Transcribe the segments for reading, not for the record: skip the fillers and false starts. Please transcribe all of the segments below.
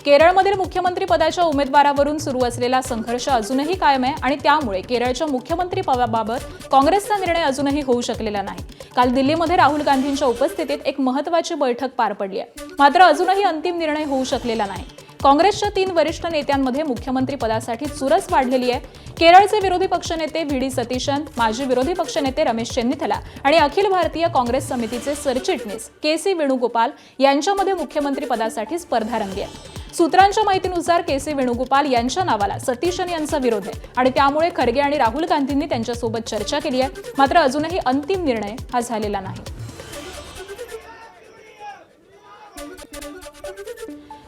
केरळमधील मुख्यमंत्री पदाच्या उमेदवारावरून सुरू असलेला संघर्ष अजूनही कायम आहे आणि त्यामुळे केरळच्या मुख्यमंत्री पदाबाबत काँग्रेसचा निर्णय अजूनही होऊ शकलेला नाही। काल दिल्लीमध्ये राहुल गांधींच्या उपस्थितीत एक महत्त्वाची बैठक पार पडली आहे, मात्र अजूनही अंतिम निर्णय होऊ शकलेला नाही। काँग्रेसच्या 3 वरिष्ठ नेत्यांमध्ये मुख्यमंत्री पदासाठी चुरस वाढलेली आहे। केरळचे विरोधी पक्षनेते व्ही.डी. सतीशन, माजी विरोधी पक्षनेते रमेश चेन्निथला आणि अखिल भारतीय काँग्रेस समितीचे सरचिटणीस के.सी. वेणुगोपाल यांच्यामध्ये मुख्यमंत्री पदासाठी स्पर्धा रंगली आहे। सूत्रांच्या माहितीनुसार के.सी. वेणुगोपाल यांच्या नावाला सतीशन यांचा विरोध आहे आणि त्यामुळे खरगे आणि राहुल गांधींनी त्यांच्यासोबत चर्चा केली आहे, मात्र अजूनही अंतिम निर्णय हा झालेला नाही।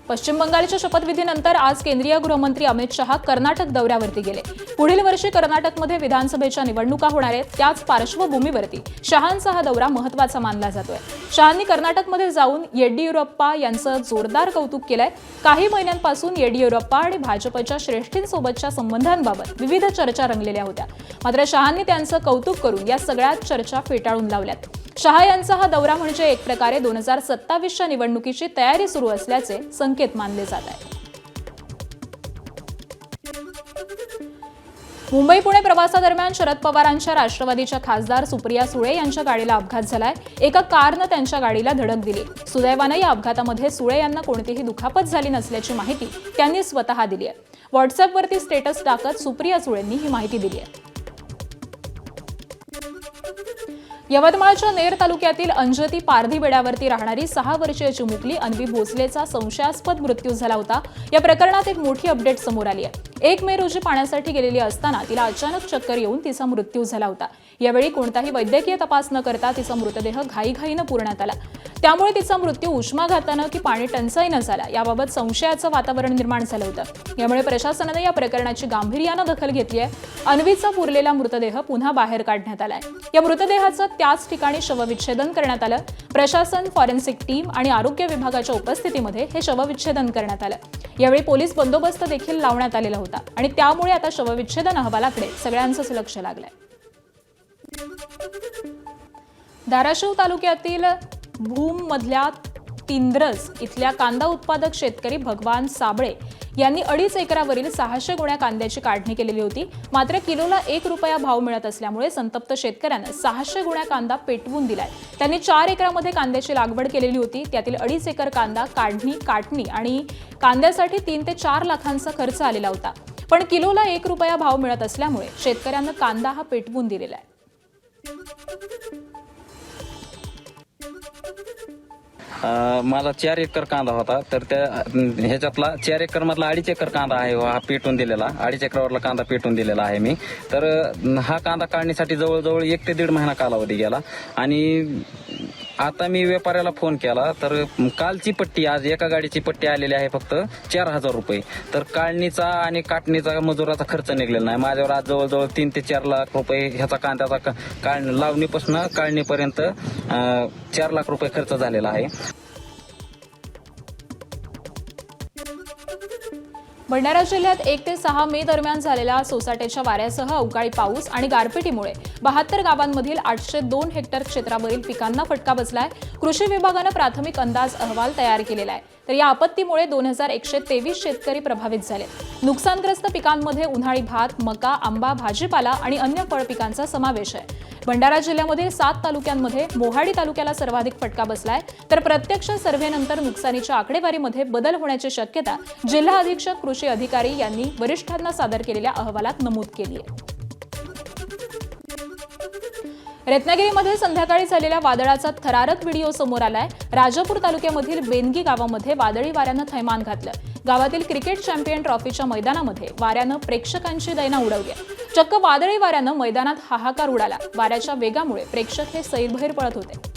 पश्चिम बंगालच्या शपथविधीनंतर आज केंद्रीय गृहमंत्री अमित शहा कर्नाटक दौऱ्यावरती गेले। पुढील वर्षी कर्नाटकमध्ये विधानसभेच्या निवडणुका होणार आहेत, त्याच पार्श्वभूमीवरती शहांचा हा दौरा महत्त्वाचा मानला जातोय। शहांनी कर्नाटकमध्ये जाऊन येडियुरप्पा यांचं जोरदार कौतुक केलंय। काही महिन्यांपासून येडियुरप्पा आणि भाजपच्या श्रेष्ठींसोबतच्या संबंधांबाबत विविध चर्चा रंगलेल्या होत्या, मात्र शहांनी त्यांचं कौतुक करून या सगळ्या चर्चा फेटाळून लावल्यात। शहा यांचा हा दौरा म्हणजे एक प्रकारे 2027च्या निवडणुकीची तयारी सुरू असल्याचे संकेत मानले जात आहेत। मुंबई पुणे प्रवासादरम्यान शरद पवारांच्या राष्ट्रवादीच्या खासदार सुप्रिया सुळे यांच्या गाडीला अपघात झालाय। एका कारनं त्यांच्या गाडीला धडक दिली। सुदैवाने या अपघातामध्ये सुळे यांना कोणतीही दुखापत झाली नसल्याची माहिती त्यांनी स्वतः दिली आहे। व्हॉट्सअपवरती स्टेटस टाकत सुप्रिया सुळेंनी ही माहिती दिली आहे। यवतमाळच्या नेर तालुक्यातील अंजती पारधी बेड्यावरती राहणारी 6 वर्षीय चिमुकली अन्वी भोसलेचा संशयास्पद मृत्यू झाला होता। या प्रकरणात एक मोठी अपडेट समोर आली आहे। 1 मे रोजी पाण्यासाठी गेलेली असताना तिला अचानक चक्कर येऊन तिचा मृत्यू झाला होता। यावेळी कोणताही वैद्यकीय तपास न करता तिचा मृतदेह घाईघाईने पुरण्यात आला, त्यामुळे तिचा मृत्यू उष्माघाताने की पाणी टंचाईने झाला याबाबत संशयाचं वातावरण निर्माण झालं होतं। यामुळे प्रशासनाने या प्रकरणाची गांभीर्याने दखल घेतली आहे। अन्वीचा पुरलेला मृतदेह पुन्हा बाहेर काढण्यात आलाय। या मृतदेहाचं त्याच ठिकाणी शवविच्छेदन करण्यात आलं। प्रशासन, फॉरेन्सिक टीम आणि आरोग्य विभागाच्या उपस्थितीमध्ये हे शवविच्छेदन करण्यात आलं। यावेळी पोलीस बंदोबस्त देखील लावण्यात आलेला होता आणि त्यामुळे आता शवविच्छेदन अहवालाकडे सगळ्यांचंच लक्ष लागलंय। धाराशिव तालुक्यातील भूममधल्या तिंद्रज इथल्या कांदा उत्पादक शेतकरी भगवान साबळे यांनी 2.5 एकरावरील 600 गुण्या कांद्याची काढणी केलेली होती, मात्र किलोला 1 रुपया भाव मिळत असल्यामुळे संतप्त शेतकऱ्यानं 600 गुण्या कांदा पेटवून दिलाय। त्यांनी 4 एकरामध्ये कांद्याची लागवड केलेली होती, त्यातील 2.5 एकर कांदा काढणी आणि कांद्यासाठी 3 ते 4 लाखांचा खर्च आलेला होता, पण किलोला 1 रुपया भाव मिळत असल्यामुळे शेतकऱ्यांना कांदा हा पेटवून दिलेला आहे। मला 4 एकर कांदा होता, तर त्या ह्याच्यातला 4 एकर मधला 2.5 एकर कांदा आहे हा पेटून दिलेला। 2.5 एकरावरला कांदा पेटून दिलेला आहे मी। तर हा कांदा काढण्यासाठी जवळजवळ 1 ते 1.5 महिना कालावधी गेला आणि आता मी व्यापाऱ्याला फोन केला तर कालची पट्टी, आज एका गाडीची पट्टी आलेली आहे फक्त 4,000 रुपये। तर काढणीचा आणि काटणीचा मजुराचा खर्च निघलेला नाही। माझ्यावर आज जवळजवळ 3 ते 4 लाख रुपये ह्याचा कांद्याचा लावणीपासून काढणीपर्यंत 4 लाख रुपये खर्च झालेला आहे। भंडारा जिल्ह्यात 1 ते 6 मे दरम्यान झालेल्या सोसाट्याच्या वाऱ्यासह अवकाळी पाऊस आणि गारपिटीमुळे 72 गावांमधील 802 हेक्टर क्षेत्रावरील पिकांना फटका बसलाय। कृषी विभागाने प्राथमिक अंदाज अहवाल तयार केलेला आहे, तर या आपत्तीमुळे 2123 शेतकरी प्रभावित झाले। नुकसानग्रस्त पिकांमध्ये उन्हाळी भात, मका, आंबा, भाजीपाला आणि अन्य फळ पिकांचा समावेश आहे। भंडारा जिल्ह्यामधील 7 तालुक्यांमध्ये मोहाडी तालुक्याला सर्वाधिक फटका बसलाय, तर प्रत्यक्ष सर्व्हेनंतर नुकसानीच्या आकडेवारीमध्ये बदल होण्याची शक्यता जिल्हा अधीक्षक कृषी अधिकारी यांनी वरिष्ठांना सादर केलेल्या अहवालात नमूद केली आहे। रत्नागिरीमध्ये संध्याकाळी झालेल्या वादळाचा थरारक व्हिडिओ समोर आलाय। राजापूर तालुक्यामधील बेनगी गावामध्ये वादळी वाऱ्यानं थैमान घातलं। गावातील क्रिकेट चॅम्पियन ट्रॉफीच्या मैदानामध्ये वाऱ्यानं प्रेक्षकांची दैना उडवली। चक्क वादळी वाऱ्यानं मैदानात हाहाकार उडाला। वाऱ्याच्या वेगामुळे प्रेक्षक हे सैरभैर पळत होते।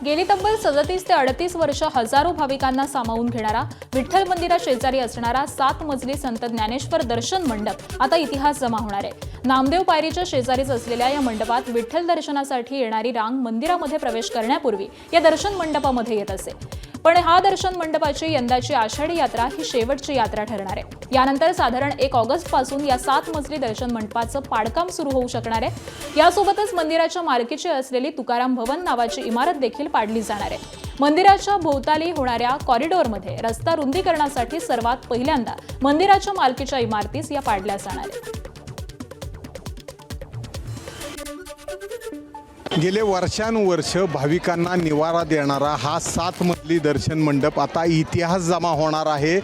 गेली तब्बल 37 ते 38 वर्ष हजारो भाविकांना सामावून घेणारा विठ्ठल मंदिरा शेजारी असणारा 7 मजली संत ज्ञानेश्वर दर्शन मंडप आता इतिहास जमा होणार आहे. नामदेव पायरीच्या शेजारीच असलेल्या या मंडपात विठ्ठल दर्शनासाठी येणारी रांग मंदिरामध्ये प्रवेश करण्यापूर्वी या दर्शन मंडपामध्ये येत असे. पण हा दर्शन मंडपाची यंदाची आषाढी यात्रा ही शेवटची यात्रा ठरणार आहे. यानंतर साधारण 1 ऑगस्ट पासून या 7 मजली दर्शन मंडपाचं पाडकाम सुरू होऊ शकणार आहे. यासोबतच मंदिराच्या मालकीची असलेली तुकाराम भवन नावाची इमारत देखील पाडली जाणार आहे. मंदिराच्या भोवताली होणाऱ्या कॉरिडॉरमध्ये रस्ता रुंदीकरणासाठी सर्वात पहिल्यांदा मंदिराच्या मालकीच्या इमारतीस या पाडल्या जाणार आहेत. गेले वर्षानुवर्ष भाविकांना निवारा देणारा हा 7 मजली दर्शन मंडप आता इतिहास जमा होणार आहे.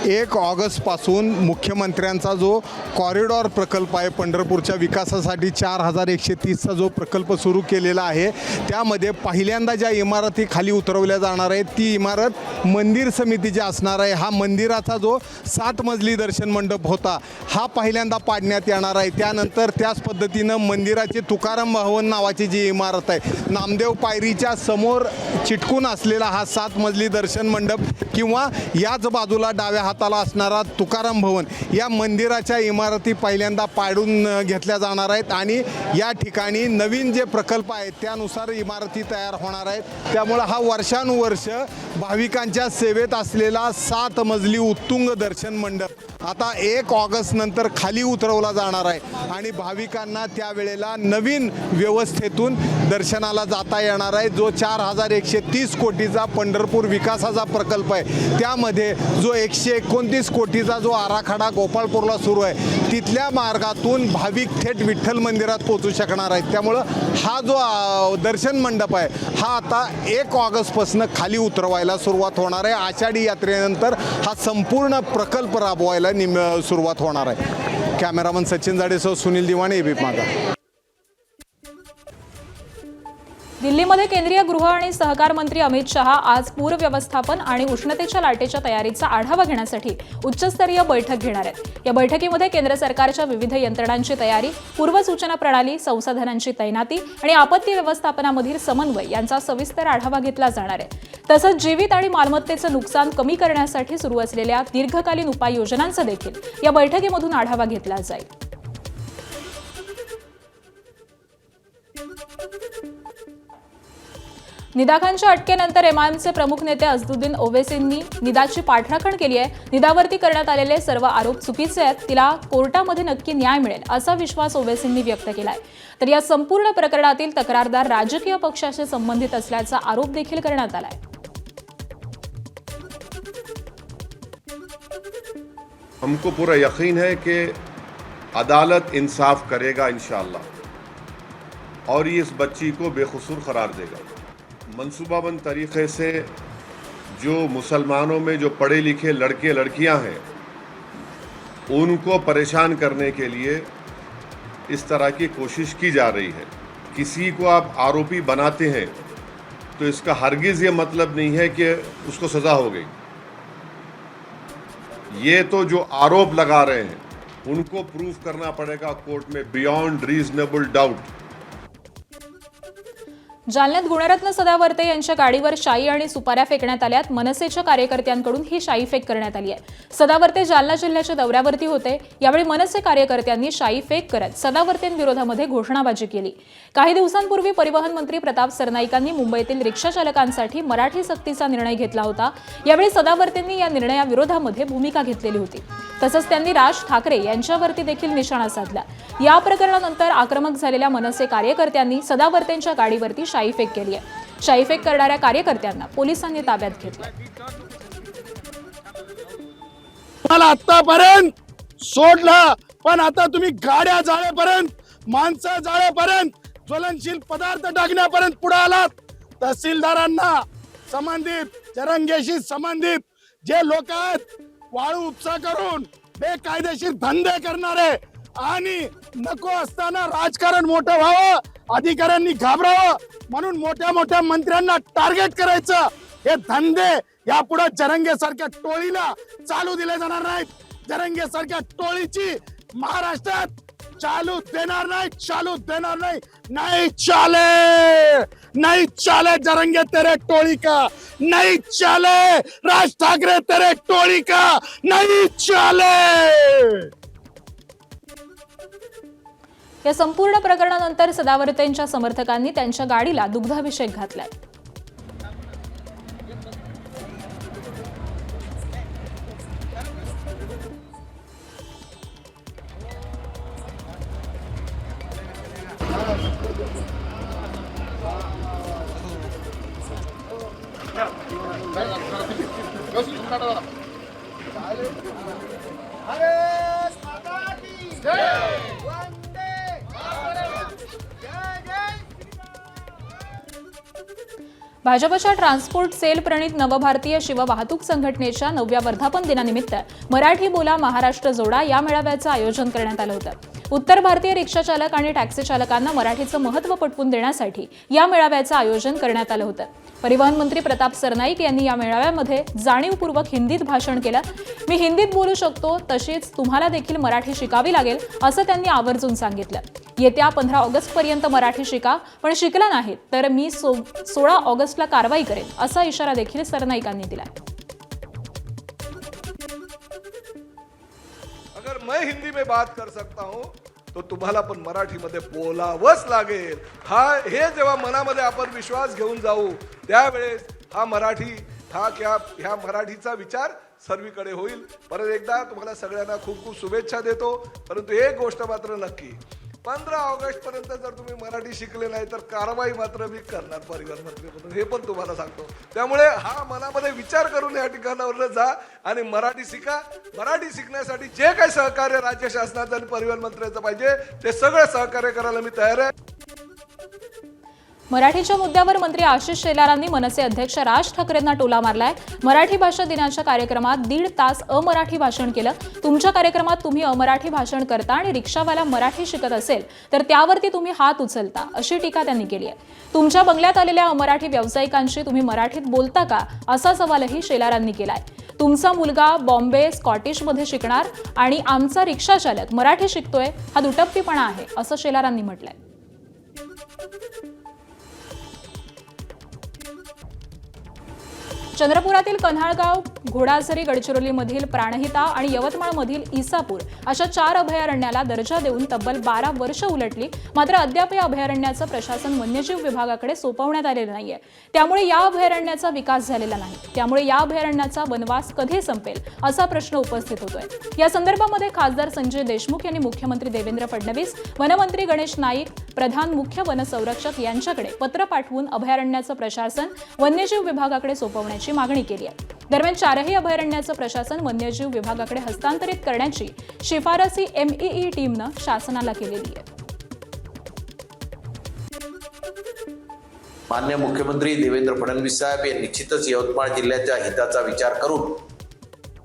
1 ऑगस्टपासून मुख्यमंत्र्यांचा जो कॉरिडॉर प्रकल्प आहे, पंढरपूरच्या विकासासाठी 4130चा जो प्रकल्प सुरू केलेला आहे, त्यामध्ये पहिल्यांदा ज्या इमारती खाली उतरवल्या जाणार आहेत ती इमारत मंदिर समितीची असणार आहे. हा मंदिराचा जो 7 मजली दर्शन मंडप होता हा पहिल्यांदा पाडण्यात येणार आहे. त्यानंतर त्याच पद्धतीनं मंदिराची तुकाराम भवन नावाची जी इमारत आहे, नामदेव पायरीच्या समोर चिटकून असलेला हा 7 मजली दर्शन मंडप किंवा याच बाजूला डाव्या हाताला असणारा तुकाराम भवन, या मंदिराच्या इमारती पहिल्यांदा पाडून घेतल्या जाणार आहेत आणि या ठिकाणी नवीन जे प्रकल्प आहेत त्यानुसार इमारती तयार होणार आहेत. त्यामुळं हा वर्षानुवर्ष भाविकांच्या सेवेत असलेला 7 मजली उत्तुंग दर्शन मंडप आता 1 ऑगस्ट नंतर खाली उतरवला जाणार आहे आणि भाविकांना त्यावेळेला नवीन व्यवस्थेतून दर्शनाला जाता येणार आहे. जो 4130 कोटीचा पंढरपूर विकासाचा प्रकल्प आहे त्यामध्ये जो 129 कोटीचा जो आराखडा गोपाळपूरला सुरू आहे तिथल्या मार्गातून भाविक थेट विठ्ठल मंदिरात पोहोचू शकणार आहेत. त्यामुळं हा जो दर्शन मंडप आहे हा आता 1 ऑगस्टपासून खाली उतरवायला सुरुवात होणार आहे. आषाढी यात्रेनंतर हा संपूर्ण प्रकल्प राबवायला सुरुवात होणार आहे. कॅमेरामन सचिन जाडेसह सुनील दिवाणे, एबीपी माझा. दिल्लीमध्ये केंद्रीय गृह आणि सहकार मंत्री अमित शहा आज पूर व्यवस्थापन आणि उष्णतेच्या लाटेच्या तयारीचा आढावा घेण्यासाठी उच्चस्तरीय बैठक घेणार आहेत. या बैठकीमध्ये केंद्र सरकारच्या विविध यंत्रणांची तयारी, पूर्वसूचना प्रणाली, संसाधनांची तैनाती आणि आपत्ती व्यवस्थापनामधील समन्वय यांचा सविस्तर आढावा घेतला जाणार आहे. तसंच जीवित आणि मालमत्तेचं नुकसान कमी करण्यासाठी सुरू असलेल्या दीर्घकालीन उपाययोजनांचा देखील या बैठकीमधून आढावा घेतला जाईल. निदा खानच्या अटकेनंतर एमआयएमचे प्रमुख नेते असदुद्दीन ओवैसींनी निदाची पाठराखण केली आहे. निदावरती करण्यात आलेले सर्व आरोप चुकीचे आहेत. तिला कोर्टामध्ये नक्की न्याय मिळेल असा विश्वास ओवैसींनी व्यक्त केलाय. तर या संपूर्ण प्रकरणातील तक्रारदार राजकीय पक्षाशी संबंधित असल्याचा आरोप देखील करण्यात आलाय. हमको पूरा यकीन है कि अदालत इंसाफ करेगा इंशाअल्लाह और ये इस बच्ची को बेकसूर करार देगा. मंसूबाबंद तरीक़े से जो मुसलमानों में जो पढ़े लिखे लड़के लड़कियां हैं उनको परेशान करने के लिए इस तरह की कोशिश की जा रही है. किसी को आप आरोपी बनाते हैं तो इसका हरगिज़ ये मतलब नहीं है कि उसको सज़ा हो गई. ये तो जो आरोप लगा रहे हैं उनको प्रूफ करना पड़ेगा कोर्ट में बियॉन्ड रीजनेबल डाउट. जालन्यात गुणरत्न सदावर्ते यांच्या गाडीवर शाई आणि सुपाऱ्या फेकण्यात आल्यात. मनसेच्या कार्यकर्त्यांकडून ही शाई फेक करण्यात आली आहे. सदावर्ते जालना जिल्ह्याच्या दौऱ्यावरती होते. यावेळी मनसे कार्यकर्त्यांनी शाई फेक करत सदावर्तेंविरोधामध्ये घोषणाबाजी केली. काही दिवसांपूर्वी परिवहन मंत्री प्रताप सरनाईकांनी मुंबईतील रिक्षा चालकांसाठी मराठी सक्तीचा निर्णय घेतला होता. यावेळी सदावर्तेंनी या निर्णयाविरोधामध्ये भूमिका घेतलेली होती. तसंच त्यांनी राज ठाकरे यांच्यावरती देखील निशाणा साधला. या प्रकरणानंतर आक्रमक झालेल्या मनसे कार्यकर्त्यांनी सदावर्तेंच्या गाडीवरती शाई फेक केली आहे. शाई फेक करणाऱ्या कार्यकर्त्यांना पोलिसांनी ताब्यात घेतलं. मला आतापर्यंत सोडला, पण आता तुम्ही गाड्या जाळेपर्यंत, माणसं जाळेपर्यंत, ज्वलनशील पदार्थ टाकण्यापर्यंत पुढे आलात. तहसीलदारांना संबंधित, जरंगेशी संबंधित जे लोक आहेत, वाळू उपसा करून बेकायदेशीर धंदे करणारे आणि नको असताना राजकारण मोठं व्हावं, अधिकाऱ्यांनी घाबरावं म्हणून मोठ्या मोठ्या मंत्र्यांना टार्गेट करायचं, हे धंदे यापुढे जरंगे सारख्या टोळीला चालू दिले जाणार नाहीत. जरंगे सारख्या टोळीची महाराष्ट्रात चालू देणार नाही, चालू देणार नाही, नहीं चाले, नहीं चाले जरंगे तेरे टोळी का, नहीं चाले राज ठाकरे तेरे टोळी का, नहीं चाले। या संपूर्ण प्रकरणानंतर सदावर्तेंच्या समर्थकांनी त्यांच्या गाडीला दुग्धाभिषेक घातलाय। भाजपच्या ट्रान्सपोर्ट सेल प्रणित नवभारतीय शिववाहतूक संघटनेच्या 9व्या वर्धापन दिनानिमित्त मराठी बोला महाराष्ट्र जोडा या मेळाव्याचं आयोजन करण्यात आलं होतं। उत्तर भारतीय रिक्षा चालक आणि टॅक्सी चालकांना मराठीचं महत्त्व पटवून देण्यासाठी या मेळाव्याचं आयोजन करण्यात आलं होतं। परिवहन मंत्री प्रताप सरनाईक यांनी या मेळाव्यामध्ये जाणीवपूर्वक हिंदीत भाषण केलं। मी हिंदीत बोलू शकतो, तशीच तुम्हाला देखील मराठी शिकावी लागेल असं त्यांनी आवर्जून सांगितलं। येत्या 15 ऑगस्ट पर्यंत मराठी शिका, पण शिकला नाहीत तर मी 16 ऑगस्टला कारवाई करेन असा इशारा देखील सरनाईकांनी दिला। अगर मैं हिंदी में बात कर सकता हूं तो तुम्हाला पण मराठीमध्ये बोलावंच लागेल। हे जेव्हा मनामध्ये आपण विश्वास घेऊन जाऊ त्यावेळेस ह्या मराठीचा विचार सर्वीकडे होईल। परत एकदा तुम्हाला सगळ्यांना खूप खूप शुभेच्छा देतो। परंतु एक गोष्ट मात्र नक्की, 15 ऑगस्ट पर्यंत जर तुम्ही मराठी शिकले नाही तर कारवाई मात्र मी करणार परिवहन मंत्री म्हणून, हे पण तुम्हाला सांगतो। त्यामुळे हा मनामध्ये विचार करून या ठिकाणावर जा आणि मराठी शिका। मराठी शिकण्यासाठी जे काही सहकार्य राज्य शासनाचं आणि परिवहन मंत्र्यांचं पाहिजे ते सगळं सहकार्य करायला मी तयार आहे। मराठीच्या मुद्द्यावर मंत्री आशिष शेलारांनी मनसे अध्यक्ष राज ठाकरेंना टोला मारलाय। मराठी भाषा दिनाच्या कार्यक्रमात 1.5 तास अमराठी भाषण केलं। तुमच्या कार्यक्रमात तुम्ही अमराठी भाषण करता आणि रिक्षावाला मराठी शिकत असेल तर त्यावरती तुम्ही हात उचलता अशी टीका त्यांनी केली आहे। तुमच्या बंगल्यात आलेल्या अमराठी व्यावसायिकांशी तुम्ही मराठीत बोलता का असा सवालही शेलारांनी केलाय। तुमचा मुलगा बॉम्बे स्कॉटिशमध्ये शिकणार आणि आमचा रिक्षा चालक मराठी शिकतोय, हा दुटप्पीपणा आहे असं शेलारांनी म्हटलंय। चंद्रपुरातील कन्हाळगाव, घोडाझरी, गडचिरोलीमधील प्राणहिता आणि यवतमाळमधील इसापूर अशा 4 अभयारण्याला दर्जा देऊन तब्बल 12 वर्ष उलटली, मात्र अद्याप या अभयारण्याचं प्रशासन वन्यजीव विभागाकडे सोपवण्यात आलेलं नाहीये। त्यामुळे या अभयारण्याचा विकास झालेला नाही। त्यामुळे या अभयारण्याचा वनवास कधी संपेल असा प्रश्न उपस्थित होतोय। या संदर्भामध्ये खासदार संजय देशमुख यांनी मुख्यमंत्री देवेंद्र फडणवीस, वनमंत्री गणेश नाईक, प्रधान मुख्य वनसंरक्षक यांच्याकडे पत्र पाठवून अभयारण्याचं प्रशासन वन्यजीव विभागाकडे सोपवण्याची मागणी केली आहे। दरम्यान 4ही अभयारण्याचं प्रशासन वन्यजीव विभागाकडे हस्तांतरित करण्याची शिफारसी MEE टीमनं शासनाला केलेली आहे। माननीय मुख्यमंत्री देवेंद्र फडणवीस साहेब हे निश्चितच यवतमाळ जिल्ह्याच्या हिताचा विचार करून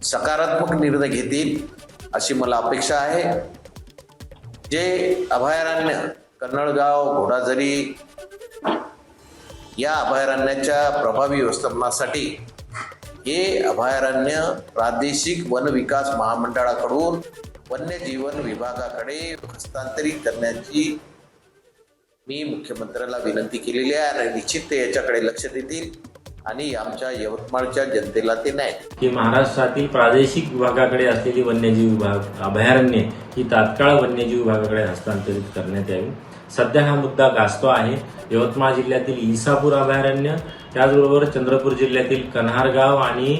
सकारात्मक निर्णय घेतील अशी मला अपेक्षा आहे। जे अभयारण्य कन्हाळगाव, घोडाझरी या अभयारण्याच्या प्रभावी व्यवस्थापनासाठी हे अभयारण्य प्रादेशिक वन विकास महामंडळाकडून वन्यजीवन विभागाकडे हस्तांतरित करण्याची मी मुख्यमंत्र्याला विनंती केलेली आहे आणि निश्चित ते याच्याकडे लक्ष देतील आणि आमच्या यवतमाळच्या जनतेला ते न्याय की महाराष्ट्रातील प्रादेशिक विभागाकडे असलेली वन्यजीव विभाग अभयारण्ये ही तात्काळ वन्यजीव विभागाकडे हस्तांतरित करण्यात यावी। सध्या हा मुद्दा गाजतो आहे। यवतमाळ जिल्ह्यातील इसापूर अभयारण्य, त्याचबरोबर चंद्रपूर जिल्ह्यातील कन्हारगाव आणि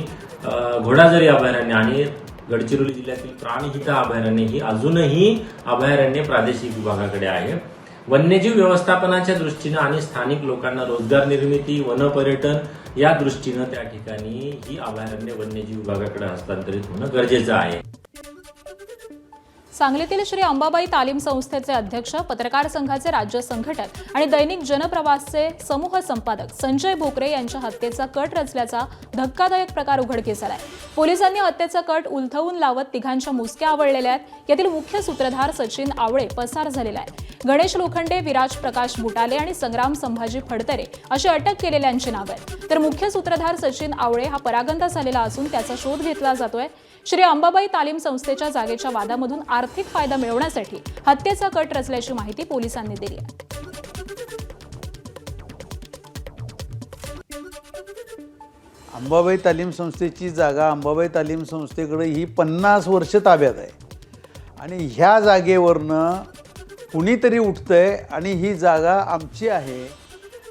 घोडाझरी अभयारण्य आणि गडचिरोली जिल्ह्यातील प्राणहिता अभयारण्य ही अजूनही अभयारण्ये प्रादेशिक विभागाकडे आहे। वन्यजीव व्यवस्थापनाच्या दृष्टीनं आणि स्थानिक लोकांना रोजगार निर्मिती, वनपर्यटन या दृष्टीनं त्या ठिकाणी ही अभयारण्य वन्यजीव विभागाकडे हस्तांतरित होणं गरजेचं आहे। सांगलीतील श्री अंबाबाई तालीम संस्थेचे अध्यक्ष, पत्रकार संघाचे राज्य संघटक आणि दैनिक जनप्रवासचे समूह संपादक संजय भोकरे यांच्या हत्येचा कट रचल्याचा धक्कादायक प्रकार उघडकीस आलाय। पोलिसांनी हत्येचा कट उलथवून लावत तिघांच्या मुसक्या आवळलेल्या आहेत। यातील मुख्य सूत्रधार सचिन आवळे पसार झालेला आहे। गणेश लोखंडे, विराज प्रकाश बुटाले आणि संग्राम संभाजी फडतरे अशी अटक केलेल्यांची नाव आहेत। तर मुख्य सूत्रधार सचिन आवळे हा परागंदा झालेला असून त्याचा शोध घेतला जातोय। श्री अंबाबाई तालीम संस्थेच्या जागेच्या वादामधून आर्थिक फायदा मिळवण्यासाठी हत्येचा कट रचल्याची माहिती पोलिसांनी दिली आहे. अंबाबाई तालीम संस्थेची जागा अंबाबाई तालीम संस्थेकडे ही 50 वर्ष ताब्यात आहे आणि ह्या जागेवरनं कुणीतरी उठतंय आणि ही जागा आमची आहे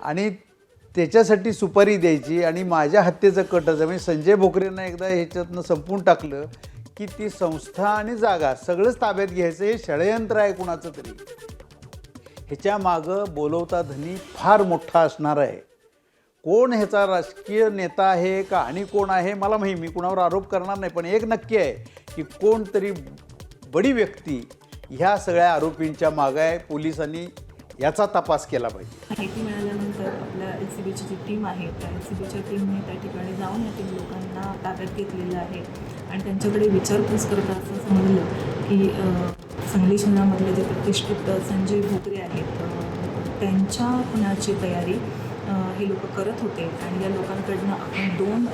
आणि त्याच्यासाठी सुपारी द्यायची आणि माझ्या हत्येचं कटच म्हणजे संजय भोकरेंना एकदा ह्याच्यातनं संपून टाकलं की ती संस्था आणि जागा सगळंच ताब्यात घ्यायचं हे षडयंत्र आहे कुणाचं तरी. ह्याच्या मागं बोलवता धनी फार मोठा असणार आहे. कोण ह्याचा राजकीय नेता आहे का आणि कोण आहे मला माहिती, मी कुणावर आरोप करणार नाही, पण एक नक्की आहे की कोणतरी बडी व्यक्ती ह्या सगळ्या आरोपींच्या मागे आहे. पोलिसांनी याचा तपास केला पाहिजे. माहिती मिळाल्यानंतर आपल्या LCBची जी टीम आहे त्या LCBच्या टीमने त्या ठिकाणी जाऊन या 3 लोकांना ताब्यात घेतलेलं आहे आणि त्यांच्याकडे विचारपूस करता असं समजलं की सांगली शहरामधले जे प्रतिष्ठित संजय भोकरे आहेत त्यांच्या खुनाची तयारी हे लोक करत होते आणि या लोकांकडनं आपण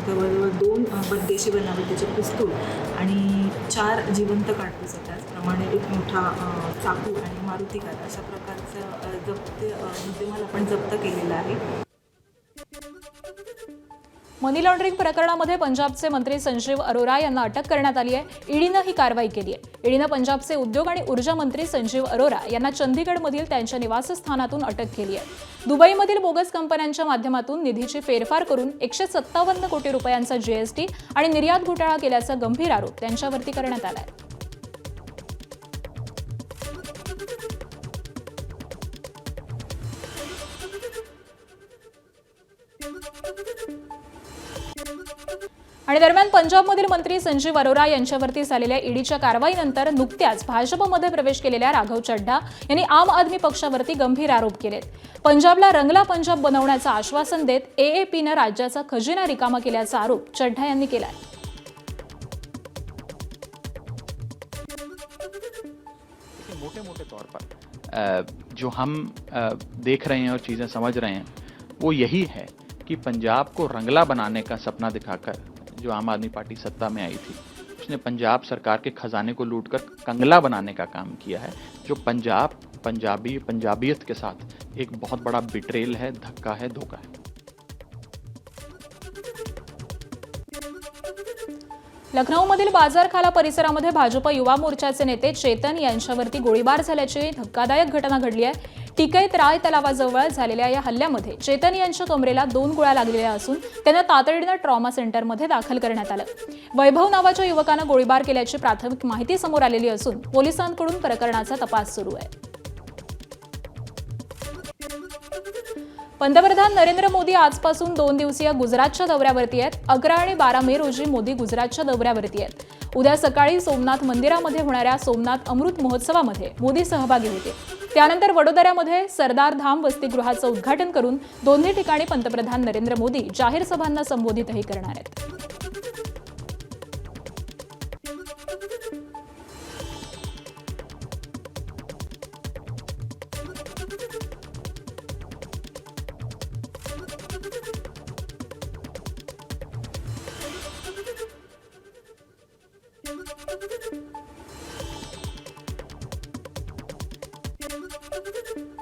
जवळजवळ 2 बद्देशी बनावटीचे पिस्तूल आणि 4 जिवंत काडतूस, त्याचप्रमाणे एक मोठा चाकू आणि मारुती कार अशा प्रकारचं मुद्देमाल आपण जप्त केलेला आहे. मनी लॉन्ड्रिंग प्रकरणामध्ये पंजाबचे मंत्री संजीव अरोरा यांना अटक करण्यात आली आहे. ईडीनं ही कारवाई केली आहे. ईडीनं पंजाबचे उद्योग आणि ऊर्जा मंत्री संजीव अरोरा यांना चंदीगडमधील त्यांच्या निवासस्थानातून अटक केली आहे. दुबईमधील बोगस कंपन्यांच्या माध्यमातून निधीची फेरफार करून 157 कोटी रुपयांचा GST आणि निर्यात घोटाळा केल्याचा गंभीर आरोप त्यांच्यावरती करण्यात आला आहे. आणि दरम्यान पंजाबमधील मंत्री संजीव अरोरा यांच्यावरती झालेल्या ईडीच्या कारवाईनंतर नुकत्याच भाजपमध्ये प्रवेश केलेल्या राघव चड्ढा यांनी आम आदमी पक्षावरती गंभीर आरोप केलेत. पंजाबला रंगला पंजाब बनवण्याचं आश्वासन देत AAPनं राज्याचा खजिना रिकामा केल्याचा आरोप चड्ढा यांनी केला आहे. मोटे तौर पर जो हम देख रहे हैं और चीज़ें समझ रहे हैं वो यही है कि पंजाब को रंगला बनाने का सपना दिखाकर जो आम आदमी पार्टी सत्ता में आई थी उसने पंजाब सरकार के खजाने को लूटकर कंगला बनाने का काम किया है, जो पंजाबियत के साथ एक बहुत बड़ा बिट्रेल है, धक्का है, धोखा है. लखनौमधील बाजारखाला परिसरामध्ये भाजप युवा मोर्चाचे नेते चेतन यांच्यावरती गोळीबार झाल्याची धक्कादायक घटना घडली आहे. टिकैत राय तलावाजवळ झालेल्या या हल्ल्यामध्ये चेतन यांच्या कमरेला 2 गोळ्या लागलेल्या असून त्यांना तातडीनं ट्रॉमा सेंटरमध्ये दाखल करण्यात आलं. वैभव नावाच्या युवकानं गोळीबार केल्याची प्राथमिक माहिती समोर आलेली असून पोलिसांकडून प्रकरणाचा तपास सुरू आहे. पंतप्रधान नरेंद्र मोदी आजपासून 2 दिवसीय गुजरातच्या दौऱ्यावरती आहेत. 11 आणि 12 मे रोजी मोदी गुजरातच्या दौऱ्यावरती आहेत. उद्या सकाळी सोमनाथ मंदिरामध्ये होणाऱ्या सोमनाथ अमृत महोत्सवामध्ये मोदी सहभागी होते. त्यानंतर वडोदऱ्यामध्ये सरदार धाम वसतिगृहाचं उद्घाटन करून दोन्ही ठिकाणी पंतप्रधान नरेंद्र मोदी जाहीर सभांना संबोधितही करणार आहेत.